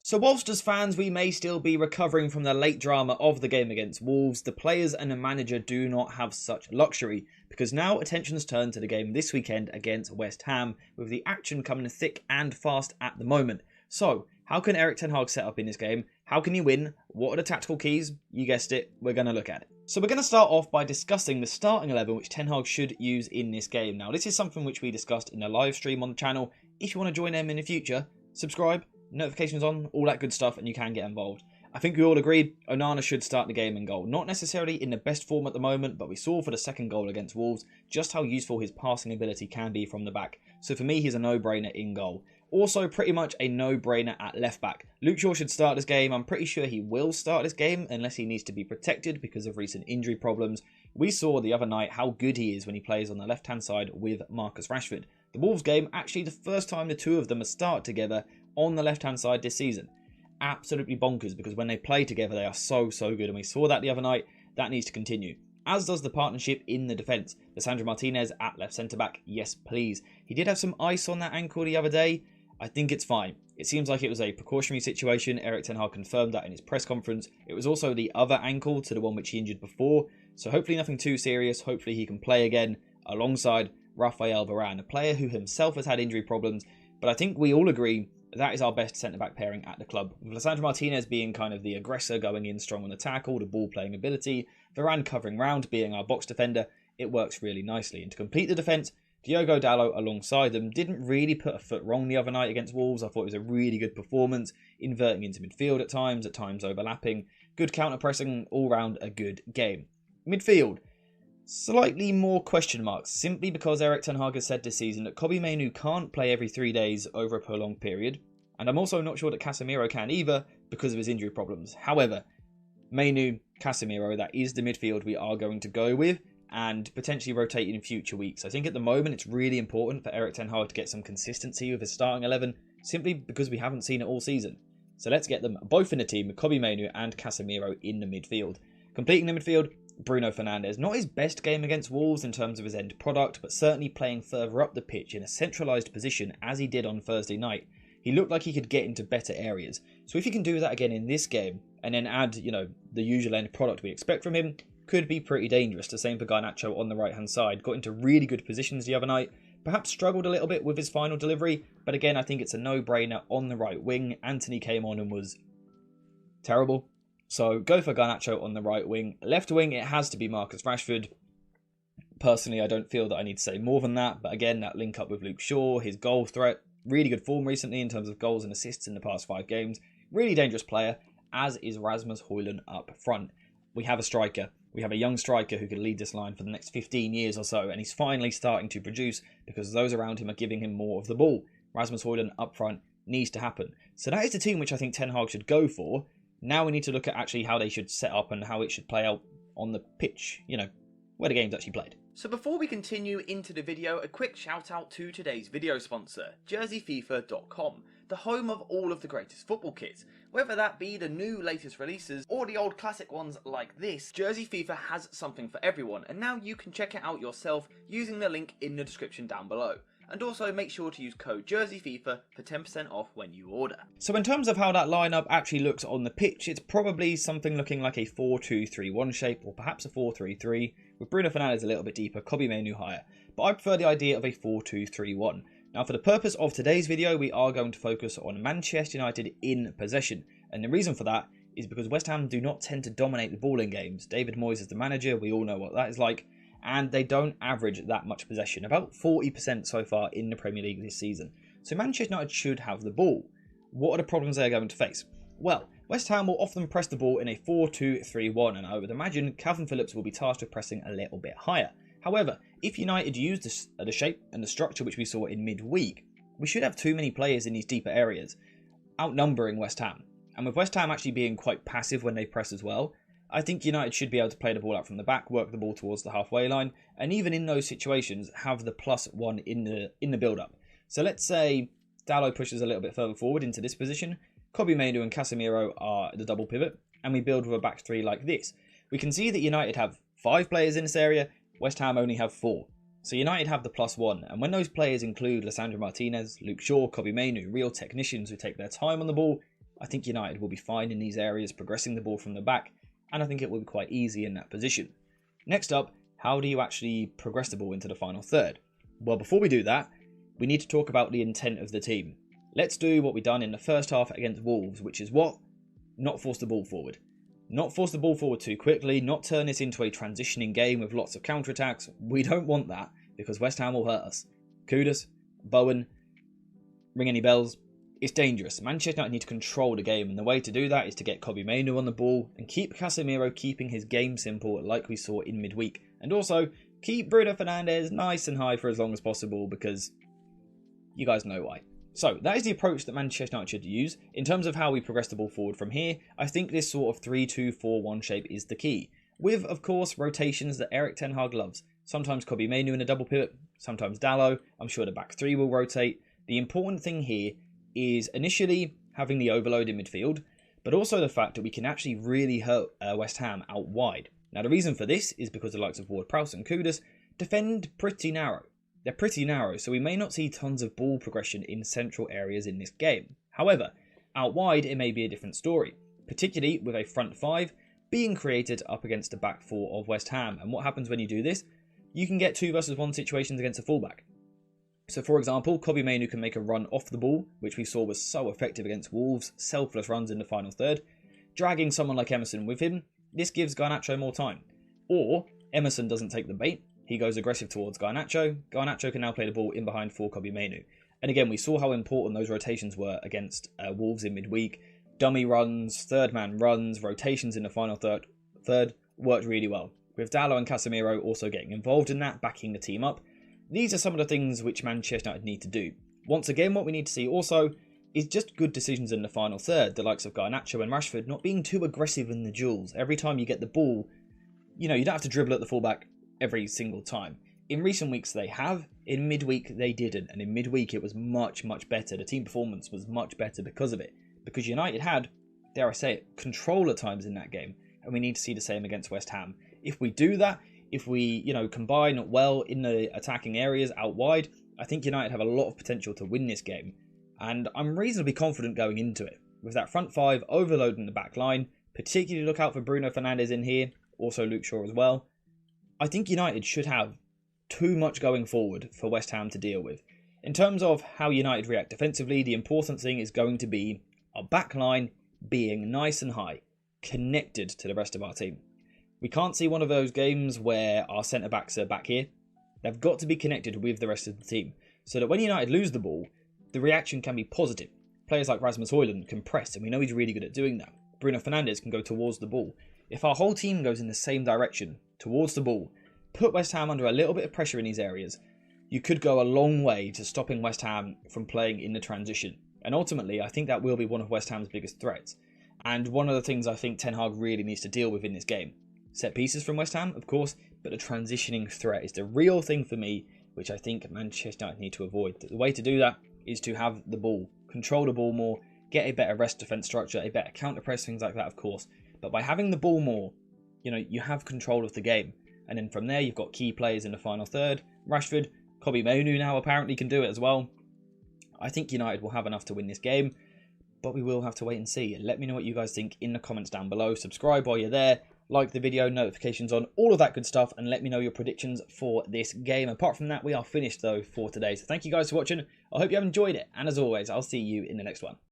So whilst as fans we may still be recovering from the late drama of the game against Wolves, the players and the manager do not have such luxury, because now attention's turned to the game this weekend against West Ham, with the action coming thick and fast at the moment. So, how can Erik ten Hag set up in this game? How can he win? What are the tactical keys? You guessed it, we're going to look at it. So we're going to start off by discussing the starting 11 which Ten Hag should use in this game. Now this is something which we discussed in a live stream on the channel. If you want to join them in the future, subscribe, notifications on, all that good stuff, and you can get involved. I think we all agreed Onana should start the game in goal. Not necessarily in the best form at the moment, but we saw for the second goal against Wolves just how useful his passing ability can be from the back. So for me, he's a no-brainer in goal. Also, pretty much a no-brainer at left-back. Luke Shaw should start this game. I'm pretty sure he will start this game unless he needs to be protected because of recent injury problems. We saw the other night how good he is when he plays on the left-hand side with Marcus Rashford. The Wolves game, actually the first time the two of them have started together on the left-hand side this season. Absolutely bonkers, because when they play together they are so good, and we saw that the other night. That needs to continue. As does the partnership in the defence. Lisandro Martinez at left centre-back, yes please. He did have some ice on that ankle the other day. I think it's fine. It seems like it was a precautionary situation. Erik ten Hag confirmed that in his press conference. It was also the other ankle to the one which he injured before, so hopefully nothing too serious. Hopefully he can play again alongside Raphael Varane, a player who himself has had injury problems, but I think we all agree that is our best centre-back pairing at the club. With Lisandro Martinez being kind of the aggressor, going in strong on the tackle, the ball-playing ability, Varane covering round, being our box defender, it works really nicely. And to complete the defence, Diogo Dalot alongside them didn't really put a foot wrong the other night against Wolves. I thought it was a really good performance, inverting into midfield at times overlapping, good counter-pressing, all round a good game. Midfield, slightly more question marks, simply because Erik ten Hag has said this season that Kobbie Mainoo can't play every 3 days over a prolonged period, and I'm also not sure that Casemiro can either because of his injury problems. However, Mainoo, Casemiro, that is the midfield we are going to go with, and potentially rotate in future weeks. I think at the moment it's really important for Erik ten Hag to get some consistency with his starting 11, simply because we haven't seen it all season. So let's get them both in the team with Kobbie Mainoo and Casemiro in the midfield. Completing the midfield, Bruno Fernandes. Not his best game against Wolves in terms of his end product, but certainly playing further up the pitch in a centralised position as he did on Thursday night. He looked like he could get into better areas. So if he can do that again in this game, and then add, the usual end product we expect from him, could be pretty dangerous. The same for Garnacho on the right hand side. Got into really good positions the other night. Perhaps struggled a little bit with his final delivery, but again I think it's a no-brainer on the right wing. Antony came on and was terrible. So go for Garnacho on the right wing. Left wing, it has to be Marcus Rashford. Personally, I don't feel that I need to say more than that. But again, that link up with Luke Shaw, his goal threat, really good form recently in terms of goals and assists in the past 5 games. Really dangerous player, as is Rasmus Højlund up front. We have a striker. We have a young striker who could lead this line for the next 15 years or so. And he's finally starting to produce because those around him are giving him more of the ball. Rasmus Højlund up front needs to happen. So that is the team which I think Ten Hag should go for. Now we need to look at actually how they should set up and how it should play out on the pitch, where the game's actually played. So before we continue into the video, a quick shout out to today's video sponsor, jerseyfifa.com, the home of all of the greatest football kits. Whether that be the new latest releases or the old classic ones like this, Jersey FIFA has something for everyone, and now you can check it out yourself using the link in the description down below. And also make sure to use code JerseyFIFA for 10% off when you order. So in terms of how that lineup actually looks on the pitch, it's probably something looking like a 4-2-3-1 shape, or perhaps a 4-3-3, with Bruno Fernandes a little bit deeper, Kobbie Mainoo higher. But I prefer the idea of a 4-2-3-1. Now for the purpose of today's video, we are going to focus on Manchester United in possession. And the reason for that is because West Ham do not tend to dominate the ball in games. David Moyes is the manager, we all know what that is like. And they don't average that much possession, about 40% so far in the Premier League this season. So Manchester United should have the ball. What are the problems they're going to face? Well, West Ham will often press the ball in a 4-2-3-1, and I would imagine Calvin Phillips will be tasked with pressing a little bit higher. However, if United use the shape and the structure which we saw in midweek, we should have too many players in these deeper areas, outnumbering West Ham. And with West Ham actually being quite passive when they press as well, I think United should be able to play the ball out from the back, work the ball towards the halfway line, and even in those situations, have the +1 in the build-up. So let's say Dalot pushes a little bit further forward into this position, Kobbie Mainoo and Casemiro are the double pivot, and we build with a back 3 like this. We can see that United have 5 players in this area, West Ham only have 4. So United have the +1, and when those players include Lisandro Martinez, Luke Shaw, Kobbie Mainoo, real technicians who take their time on the ball, I think United will be fine in these areas, progressing the ball from the back, and I think it will be quite easy in that position. Next up, how do you actually progress the ball into the final third? Well, before we do that, we need to talk about the intent of the team. Let's do what we done in the first half against Wolves, which is what? Not force the ball forward. Not force the ball forward too quickly, not turn this into a transitioning game with lots of counterattacks. We don't want that, because West Ham will hurt us. Kudus, Bowen, ring any bells? It's dangerous. Manchester United need to control the game, and the way to do that is to get Kobbie Mainoo on the ball and keep Casemiro keeping his game simple like we saw in midweek. And also, keep Bruno Fernandes nice and high for as long as possible, because you guys know why. So, that is the approach that Manchester United should use. In terms of how we progress the ball forward from here, I think this sort of 3-2-4-1 shape is the key. With, of course, rotations that Erik ten Hag loves. Sometimes Kobbie Mainoo in a double pivot, sometimes Dalot. I'm sure the back three will rotate. The important thing here is initially having the overload in midfield, but also the fact that we can actually really hurt West Ham out wide. Now, the reason for this is because the likes of Ward-Prowse and Kudus defend pretty narrow. They're pretty narrow, so we may not see tons of ball progression in central areas in this game. However, out wide it may be a different story, particularly with a front five being created up against the back four of West Ham. And what happens when you do this? You can get 2 versus 1 situations against a fullback. So for example, Kobbie Mainoo can make a run off the ball, which we saw was so effective against Wolves, selfless runs in the final third. Dragging someone like Emerson with him, this gives Garnacho more time. Or Emerson doesn't take the bait, he goes aggressive towards Garnacho. Garnacho can now play the ball in behind for Kobbie Mainoo. And again, we saw how important those rotations were against Wolves in midweek. Dummy runs, third man runs, rotations in the final third worked really well. With Dalot and Casemiro also getting involved in that, backing the team up. These are some of the things which Manchester United need to do. Once again, what we need to see also is just good decisions in the final third. The likes of Garnacho and Rashford not being too aggressive in the duels. Every time you get the ball, you don't have to dribble at the fullback every single time. In recent weeks they have, in midweek they didn't, and in midweek it was much better. The team performance was much better because of it, because United had, dare I say it, control at times in that game, and we need to see the same against West Ham. If we do that, if we combine well in the attacking areas out wide, I think United have a lot of potential to win this game, and I'm reasonably confident going into it. With that front five overloading the back line, particularly look out for Bruno Fernandes in here, also Luke Shaw as well. I think United should have too much going forward for West Ham to deal with. In terms of how United react defensively, the important thing is going to be our back line being nice and high, connected to the rest of our team. We can't see one of those games where our centre-backs are back here. They've got to be connected with the rest of the team, so that when United lose the ball, the reaction can be positive. Players like Rasmus Højlund can press, and we know he's really good at doing that. Bruno Fernandes can go towards the ball. If our whole team goes in the same direction, towards the ball, put West Ham under a little bit of pressure in these areas, you could go a long way to stopping West Ham from playing in the transition. And ultimately, I think that will be one of West Ham's biggest threats. And one of the things I think Ten Hag really needs to deal with in this game. Set pieces from West Ham, of course, but the transitioning threat is the real thing for me, which I think Manchester United need to avoid. The way to do that is to have the ball, control the ball more, get a better rest defence structure, a better counter press, things like that, of course. But by having the ball more, you have control of the game. And then from there, you've got key players in the final third. Rashford, Kobbie Mainoo now apparently can do it as well. I think United will have enough to win this game, but we will have to wait and see. Let me know what you guys think in the comments down below. Subscribe while you're there. Like the video, notifications on, all of that good stuff, and let me know your predictions for this game. Apart from that, we are finished though for today. So thank you guys for watching. I hope you have enjoyed it, and as always, I'll see you in the next one.